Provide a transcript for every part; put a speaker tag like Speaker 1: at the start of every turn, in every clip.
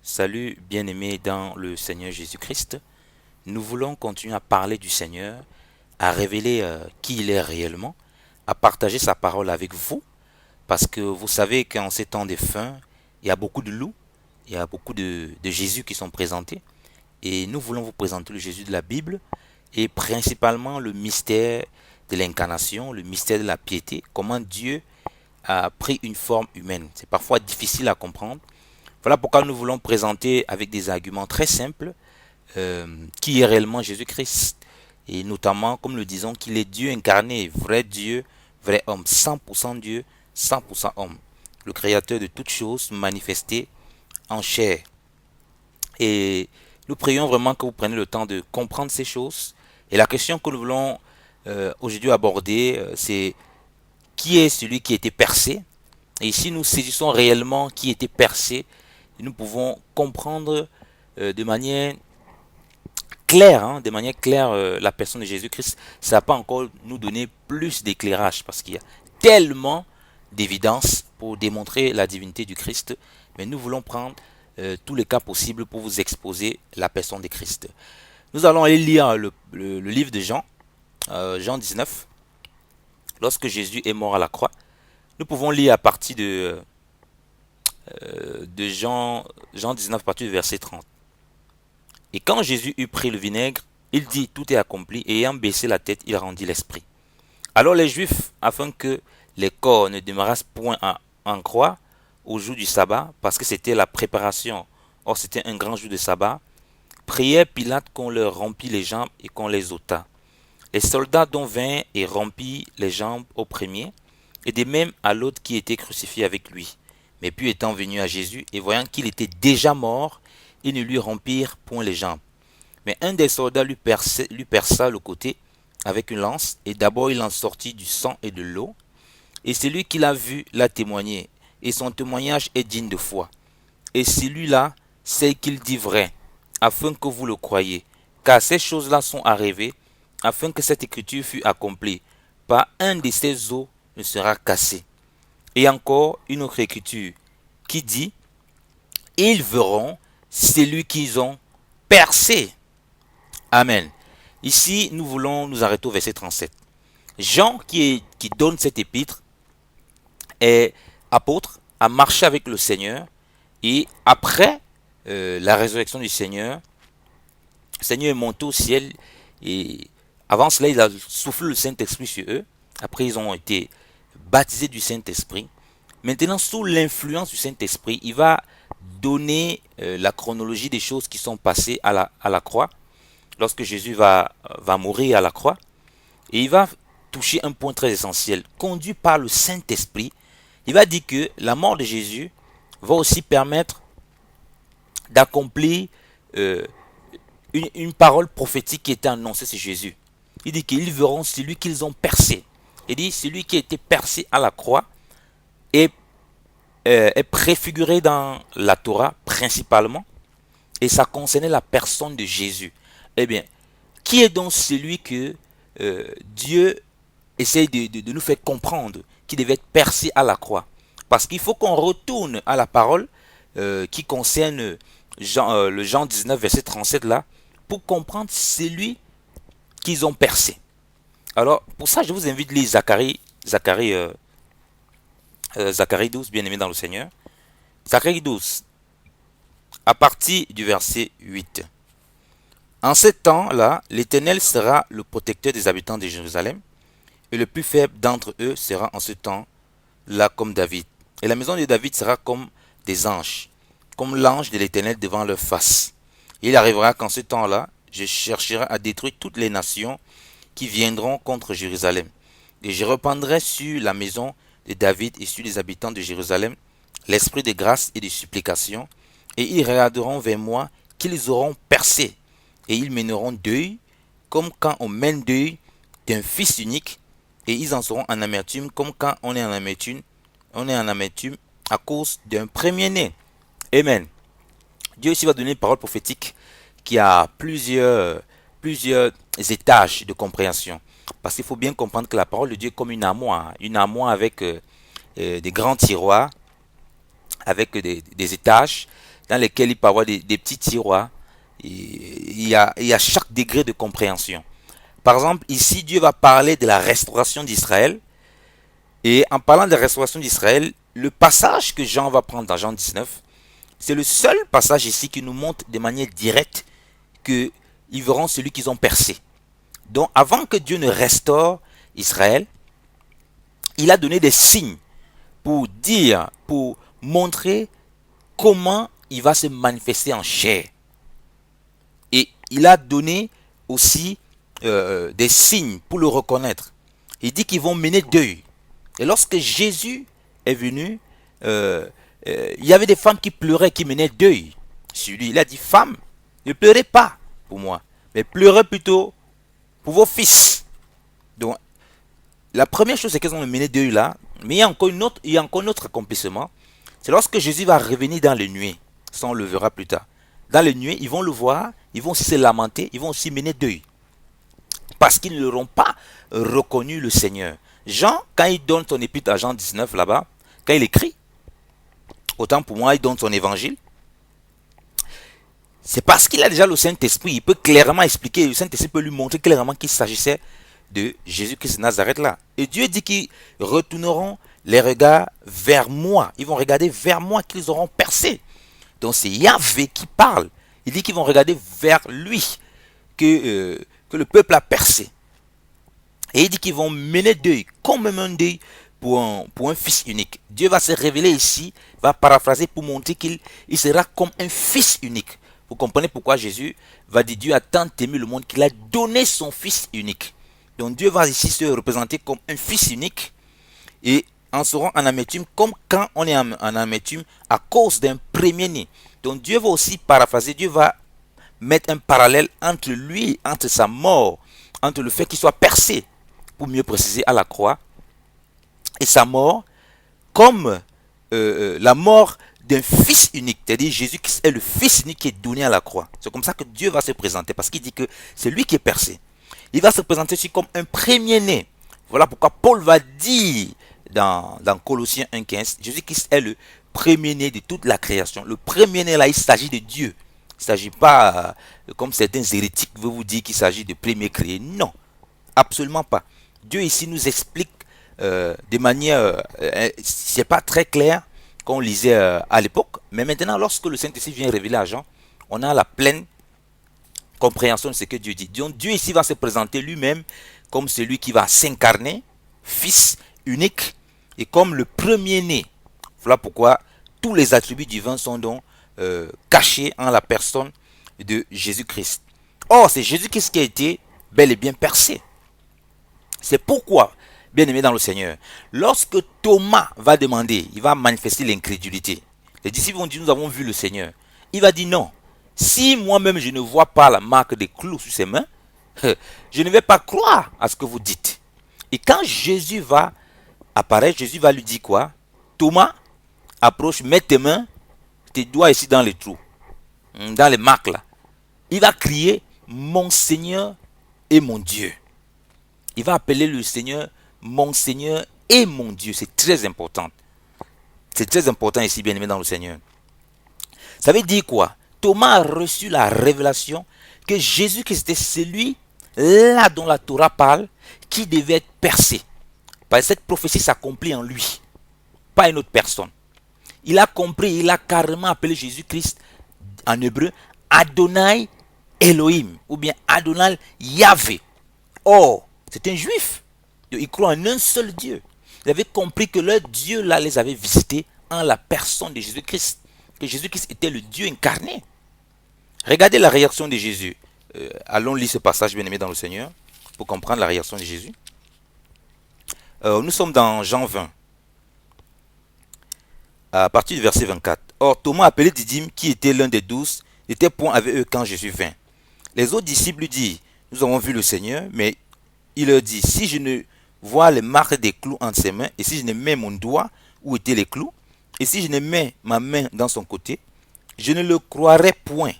Speaker 1: Salut bien-aimés dans le Seigneur Jésus-Christ. Nous voulons continuer à parler du Seigneur, à révéler qui il est réellement, à partager sa parole avec vous, parce que vous savez qu'en ces temps de faim, il y a beaucoup de loups, il y a beaucoup de Jésus qui sont présentés, et nous voulons vous présenter le Jésus de la Bible, et principalement le mystère de l'incarnation, le mystère de la piété, comment Dieu a pris une forme humaine. C'est parfois difficile à comprendre. Voilà pourquoi nous voulons présenter avec des arguments très simples qui est réellement Jésus-Christ. Et notamment, comme le disons, qu'il est Dieu, vrai homme, 100% Dieu, 100% homme. Le créateur de toutes choses manifesté en chair. Et nous prions vraiment que vous preniez le temps de comprendre ces choses. Et la question que nous voulons aujourd'hui aborder, c'est qui est celui qui a été percé. Et si nous saisissons réellement qui était percé, nous pouvons comprendre de manière claire, de manière claire, la personne de Jésus-Christ. Ça va pas encore nous donner plus d'éclairage parce qu'il y a tellement d'évidence pour démontrer la divinité du Christ. Mais nous voulons prendre tous les cas possibles pour vous exposer la personne de Christ. Nous allons aller lire le livre de Jean, Jean 19. Lorsque Jésus est mort à la croix, nous pouvons lire à partir de Jean 19, à partir du verset 30. Et quand Jésus eut pris le vinaigre, il dit, tout est accompli, et ayant baissé la tête, il rendit l'esprit. Alors les Juifs, afin que les corps ne demeurassent point en croix au jour du sabbat, parce que c'était la préparation, or c'était un grand jour de sabbat, prièrent Pilate qu'on leur rompît les jambes et qu'on les ôtât. Les soldats dont vinrent et rompirent les jambes au premier, et de même à l'autre qui était crucifié avec lui. Mais puis étant venus à Jésus, et voyant qu'il était déjà mort, ils ne lui rompirent point les jambes. Mais un des soldats lui perça le côté avec une lance, et d'abord il en sortit du sang et de l'eau, et celui qui l'a vu l'a témoigné, et son témoignage est digne de foi. Et celui-là, c'est qu'il dit vrai, afin que vous le croyiez, car ces choses-là sont arrivées, afin que cette écriture fût accomplie. Pas un de ces os ne sera cassé. Et encore une autre écriture qui dit, ils verront celui qu'ils ont percé. Amen. Ici, nous voulons nous arrêter au verset 37. Jean, qui donne cet épître, est apôtre, a marché avec le Seigneur, et après la résurrection du Seigneur, le Seigneur est monté au ciel, et avant cela, il a soufflé le Saint-Esprit sur eux. Après, ils ont été baptisés du Saint-Esprit. Maintenant, sous l'influence du Saint-Esprit, il va donner la chronologie des choses qui sont passées à la croix, lorsque Jésus va mourir à la croix. Et il va toucher un point très essentiel. Conduit par le Saint-Esprit, il va dire que la mort de Jésus va aussi permettre d'accomplir euh, une parole prophétique qui était annoncée sur Jésus. Il dit qu'ils verront celui qu'ils ont percé. Il dit celui qui a été percé à la croix est, est préfiguré dans la Torah principalement. Et ça concernait la personne de Jésus. Eh bien, qui est donc celui que Dieu essaye de nous faire comprendre qui devait être percé à la croix? Parce qu'il faut qu'on retourne à la parole qui concerne le Jean 19, verset 37 là, pour comprendre celui qu'ils ont percé. Alors, pour ça, je vous invite à lire Zacharie 12, bien aimé dans le Seigneur. Zacharie 12, à partir du verset 8. En ce temps-là, l'Éternel sera le protecteur des habitants de Jérusalem, et le plus faible d'entre eux sera en ce temps-là comme David. Et la maison de David sera comme des anges, comme l'ange de l'Éternel devant leur face. Et il arrivera qu'en ce temps-là, je chercherai à détruire toutes les nations qui viendront contre Jérusalem. Et je reprendrai sur la maison de David et sur les habitants de Jérusalem l'esprit de grâce et de supplication, et ils regarderont vers moi qu'ils auront percé, et ils mèneront deuil, comme quand on mène deuil d'un fils unique, et ils en seront en amertume, comme quand on est en amertume à cause d'un premier-né. Amen. Dieu ici va donner une parole prophétique qui a plusieurs étages de compréhension. Parce qu'il faut bien comprendre que la parole de Dieu est comme une armoire avec des grands tiroirs, avec des étages. dans lesquels il peut y avoir des petits tiroirs. Et il y a chaque degré de compréhension. Par exemple, ici, Dieu va parler de la restauration d'Israël. Et en parlant de la restauration d'Israël, le passage que Jean va prendre dans Jean 19, c'est le seul passage ici qui nous montre de manière directe qu'ils verront celui qu'ils ont percé. Donc, avant que Dieu ne restaure Israël, il a donné des signes pour dire, pour montrer comment il va se manifester en chair. Et il a donné aussi des signes pour le reconnaître. Il dit qu'ils vont mener deuil. Et lorsque Jésus est venu, il y avait des femmes qui pleuraient, qui menaient deuil sur lui. Il a dit, femmes, ne pleurez pas pour moi, mais pleurez plutôt pour vos fils. Donc, la première chose, c'est qu'elles ont mené deuil là. Mais il y a encore un autre accomplissement. C'est lorsque Jésus va revenir dans les nuées. Ça, on le verra plus tard. Dans les nuées, ils vont le voir, ils vont aussi se lamenter, ils vont aussi mener deuil. Parce qu'ils ne l'auront pas reconnu le Seigneur. Jean, quand il donne son épître à Jean 19 là-bas, quand il écrit, autant pour moi, il donne son évangile, c'est parce qu'il a déjà le Saint-Esprit. Il peut clairement expliquer, le Saint-Esprit peut lui montrer clairement qu'il s'agissait de Jésus-Christ de Nazareth là. Et Dieu dit qu'ils retourneront les regards vers moi. Ils vont regarder vers moi qu'ils auront percé. Donc c'est Yahvé qui parle. Il dit qu'ils vont regarder vers lui que le peuple a percé. Et il dit qu'ils vont mener deuil, comme un deuil pour un fils unique. Dieu va se révéler ici, va paraphraser pour montrer qu'il sera comme un fils unique. Vous comprenez pourquoi Jésus va dire Dieu a tant aimé le monde qu'il a donné son fils unique. Donc Dieu va ici se représenter comme un fils unique et en seront en amertume comme quand on est en amertume à cause d'un premier-né. Donc Dieu va aussi paraphraser, Dieu va mettre un parallèle entre lui, entre sa mort, entre le fait qu'il soit percé, pour mieux préciser, à la croix, et sa mort, comme la mort d'un fils unique, c'est-à-dire Jésus qui est le fils unique qui est donné à la croix. C'est comme ça que Dieu va se présenter, parce qu'il dit que c'est lui qui est percé. Il va se présenter aussi comme un premier-né. Voilà pourquoi Paul va dire dans Colossiens 1,15, Jésus-Christ est le premier-né de toute la création. Le premier-né là, il s'agit de Dieu. Il ne s'agit pas, comme certains hérétiques veulent vous dire qu'il s'agit de premier créé. Non, absolument pas. Dieu ici nous explique de manière, c'est pas très clair qu'on lisait à l'époque, mais maintenant lorsque le Saint-Esprit vient révéler à Jean, on a la pleine compréhension de ce que Dieu dit. Donc Dieu ici va se présenter lui-même comme celui qui va s'incarner, fils unique, et comme le premier-né. Voilà pourquoi tous les attributs divins sont donc cachés en la personne de Jésus-Christ. Or, c'est Jésus-Christ qui a été bel et bien percé. C'est pourquoi, bien aimé dans le Seigneur, lorsque Thomas va demander, il va manifester l'incrédulité. Les disciples vont dire, nous avons vu le Seigneur. Il va dire non. Si moi-même je ne vois pas la marque des clous sur ses mains, je ne vais pas croire à ce que vous dites. Et quand Jésus va apparaître, Jésus va lui dire quoi? Thomas, approche, mets tes mains, tes doigts ici dans les trous, dans les marques là. Il va crier, mon Seigneur et mon Dieu. Il va appeler le Seigneur, mon Seigneur et mon Dieu. C'est très important. C'est très important ici, bien aimé dans le Seigneur. Ça veut dire quoi? Thomas a reçu la révélation que Jésus-Christ était celui là dont la Torah parle, qui devait être percé. Parce que cette prophétie s'accomplit en lui, pas une autre personne. Il a compris, il a carrément appelé Jésus-Christ en hébreu Adonai Elohim, ou bien Adonai Yahvé. Or, c'est un juif. Il croit en un seul Dieu. Il avait compris que leur Dieu là les avait visités en la personne de Jésus-Christ. Que Jésus-Christ était le Dieu incarné. Regardez la réaction de Jésus. Allons lire ce passage, bien aimé dans le Seigneur, pour comprendre la réaction de Jésus. Nous sommes dans Jean 20, à partir du verset 24. Or, Thomas, appelé Didyme, qui était l'un des 12, n'était point avec eux quand Jésus vint. Les autres disciples lui disent, nous avons vu le Seigneur, mais il leur dit, si je ne vois les marques des clous entre ses mains, et si je ne mets mon doigt où étaient les clous, et si je ne mets ma main dans son côté, je ne le croirai point.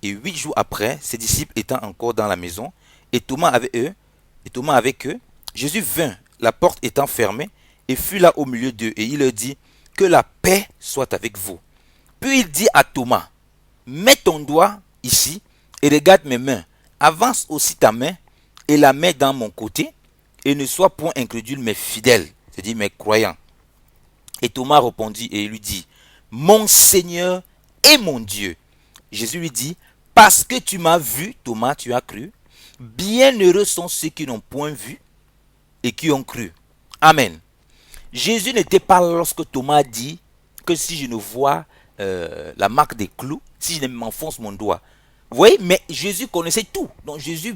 Speaker 1: Et 8 jours après, ses disciples étant encore dans la maison, et Thomas avec eux, Jésus vint, la porte étant fermée, et fut là au milieu d'eux, et il leur dit, que la paix soit avec vous. Puis il dit à Thomas, mets ton doigt ici et regarde mes mains. Avance aussi ta main et la mets dans mon côté et ne sois point incrédule mais fidèle, c'est-à-dire mais croyant. Et Thomas répondit et lui dit, mon Seigneur et mon Dieu. Jésus lui dit, parce que tu m'as vu, Thomas, tu as cru. Bienheureux sont ceux qui n'ont point vu et qui ont cru. Amen. Jésus n'était pas là lorsque Thomas dit que si je ne vois la marque des clous, si je ne m'enfonce mon doigt. Vous voyez, mais Jésus connaissait tout. Donc Jésus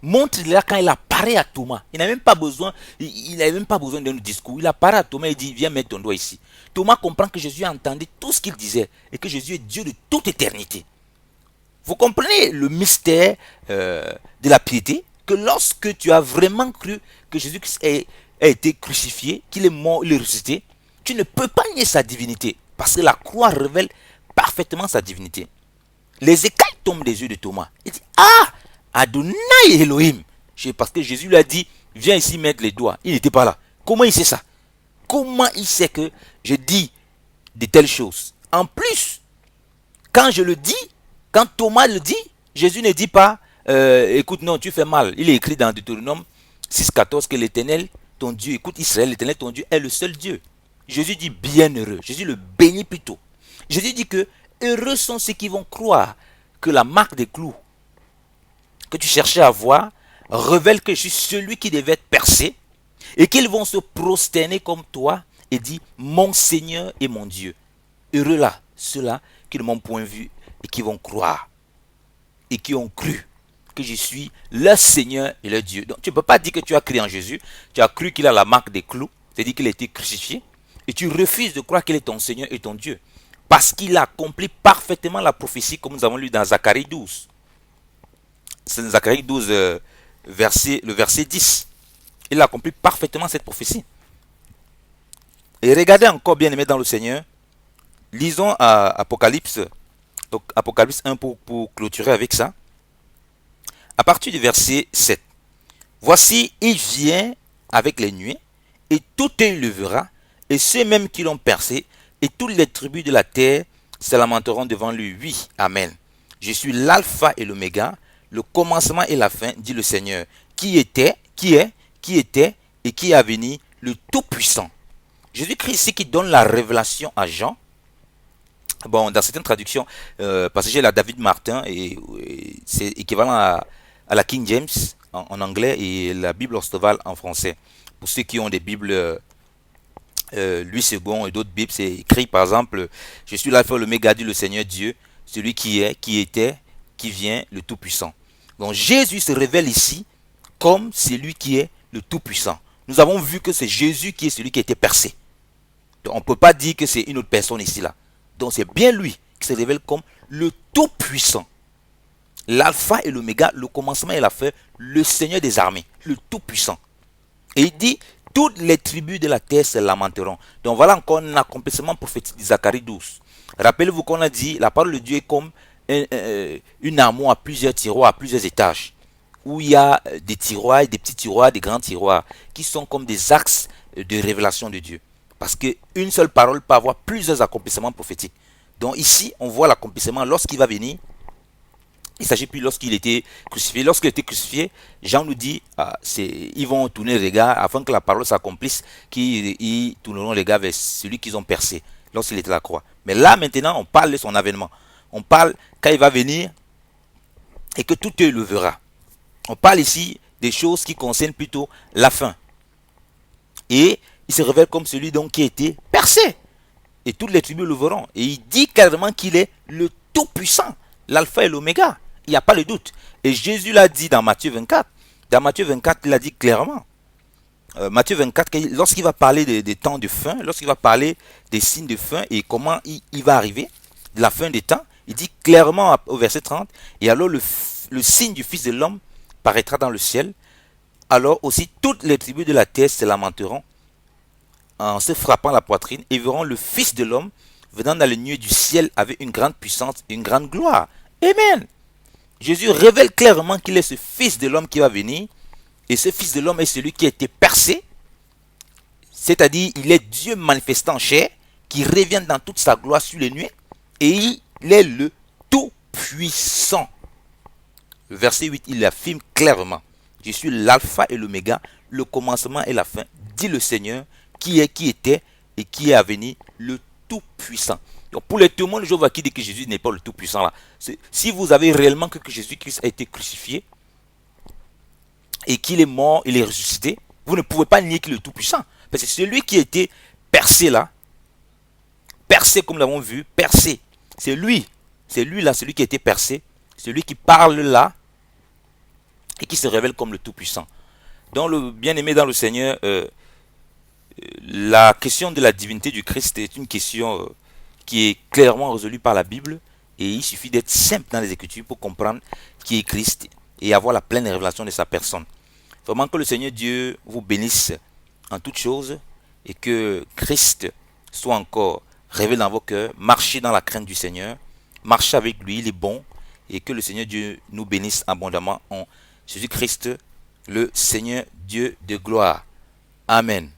Speaker 1: montre là quand il apparaît à Thomas. Il n'a même pas besoin, il n'avait même pas besoin d'un discours. Il apparaît à Thomas et dit, viens mettre ton doigt ici. Thomas comprend que Jésus entendait tout ce qu'il disait et que Jésus est Dieu de toute éternité. Vous comprenez le mystère de la piété, que lorsque tu as vraiment cru que Jésus-Christ a été crucifié, qu'il est mort, il est ressuscité, tu ne peux pas nier sa divinité, parce que la croix révèle parfaitement sa divinité. Les écailles tombent des yeux de Thomas. Il dit, ah, Adonai Elohim. Parce que Jésus lui a dit, viens ici mettre les doigts. Il n'était pas là. Comment il sait ça? Comment il sait que je dis de telles choses? En plus, quand je le dis, quand Thomas le dit, Jésus ne dit pas, écoute, non, tu fais mal. Il est écrit dans Deutéronome 6,14 que l'Éternel, ton Dieu, écoute Israël, l'Éternel, ton Dieu, est le seul Dieu. Jésus dit bienheureux. Jésus le bénit plutôt. Jésus dit que heureux sont ceux qui vont croire que la marque des clous que tu cherchais à voir révèle que je suis celui qui devait être percé et qu'ils vont se prosterner comme toi et dire mon Seigneur et mon Dieu. Heureux là, ceux-là qui ne m'ont point vu et qui vont croire et qui ont cru que je suis leur Seigneur et leur Dieu. Donc tu ne peux pas dire que tu as cru en Jésus, tu as cru qu'il a la marque des clous, c'est-à-dire qu'il a été crucifié, et tu refuses de croire qu'il est ton Seigneur et ton Dieu. Parce qu'il a accompli parfaitement la prophétie comme nous avons lu dans Zacharie 12. C'est Zacharie 12, le verset 10. Il a accompli parfaitement cette prophétie. Et regardez encore, bien aimé dans le Seigneur, lisons Apocalypse 1 pour clôturer avec ça. À partir du verset 7. Voici, il vient avec les nuées, et tout œil le verra, et ceux mêmes qui l'ont percé, et toutes les tribus de la terre se lamenteront devant lui. Oui, amen. Je suis l'alpha et l'oméga, le commencement et la fin, dit le Seigneur, qui était, et qui est à venir, le Tout-Puissant. Jésus-Christ ici qui donne la révélation à Jean. Bon, dans certaines traductions, parce que j'ai la David Martin, et c'est équivalent à la King James en anglais et la Bible Ostval en français. Pour ceux qui ont des Bibles Louis II et d'autres Bibles, c'est écrit par exemple, je suis l'alpha et l'oméga, dit le Seigneur Dieu, celui qui est, qui était, qui vient, le Tout-Puissant. Donc Jésus se révèle ici comme celui qui est le Tout-Puissant. Nous avons vu que c'est Jésus qui est celui qui a été percé. Donc on ne peut pas dire que c'est une autre personne ici là. Donc c'est bien lui qui se révèle comme le Tout-Puissant. L'alpha et l'oméga, le commencement et la fin, le Seigneur des armées, le Tout-Puissant. Et il dit, toutes les tribus de la terre se lamenteront. Donc voilà encore un accomplissement prophétique de Zacharie 12. Rappelez-vous qu'on a dit, la parole de Dieu est comme une armoire à plusieurs tiroirs, à plusieurs étages. Où il y a des tiroirs, des petits tiroirs, des grands tiroirs, qui sont comme des axes de révélation de Dieu. Parce qu'une seule parole peut avoir plusieurs accomplissements prophétiques. Donc ici, on voit l'accomplissement lorsqu'il va venir. Il ne s'agit plus lorsqu'il était crucifié. Lorsqu'il était crucifié, Jean nous dit, ils vont tourner les regards afin que la parole s'accomplisse, qu'ils tourneront les regards vers celui qu'ils ont percé lorsqu'il était à la croix. Mais là, maintenant, on parle de son avènement. On parle quand il va venir et que tout œil le verra. On parle ici des choses qui concernent plutôt la fin. Et il se révèle comme celui donc qui a été percé. Et toutes les tribus le verront. Et il dit carrément qu'il est le Tout-Puissant, l'alpha et l'oméga. Il n'y a pas de doute. Et Jésus l'a dit dans Matthieu 24. Dans Matthieu 24, il l'a dit clairement. Matthieu 24, lorsqu'il va parler des temps de fin, lorsqu'il va parler des signes de fin et comment il va arriver, de la fin des temps, il dit clairement au verset 30, et alors le signe du Fils de l'homme paraîtra dans le ciel. Alors aussi toutes les tribus de la terre se lamenteront en se frappant la poitrine et verront le Fils de l'homme venant dans les nuées du ciel avec une grande puissance et une grande gloire. Amen. Jésus révèle clairement qu'il est ce Fils de l'homme qui va venir. Et ce Fils de l'homme est celui qui a été percé. C'est-à-dire, il est Dieu manifesté en chair, qui revient dans toute sa gloire sur les nuées. et il est le Tout-Puissant. Le verset 8, il affirme clairement, je suis l'alpha et l'oméga, le commencement et la fin, dit le Seigneur, qui est, qui était et qui est à venir, le Tout-Puissant. Donc pour les témoins de Jéhovah qui disent que Jésus n'est pas le Tout-Puissant là, si vous avez réellement cru que Jésus-Christ a été crucifié et qu'il est mort, il est ressuscité, vous ne pouvez pas nier qu'il est le Tout-Puissant. Parce que celui qui a été percé là, percé comme nous l'avons vu, percé, c'est lui là, celui qui a été percé, celui qui parle là et qui se révèle comme le Tout-Puissant. Donc le bien-aimé dans le Seigneur, la question de la divinité du Christ est une question qui est clairement résolue par la Bible, et il suffit d'être simple dans les Écritures pour comprendre qui est Christ et avoir la pleine révélation de sa personne. Vraiment que le Seigneur Dieu vous bénisse en toutes choses et que Christ soit encore révélé dans vos cœurs. Marchez dans la crainte du Seigneur, marchez avec lui, il est bon, et que le Seigneur Dieu nous bénisse abondamment en Jésus-Christ, le Seigneur Dieu de gloire. Amen.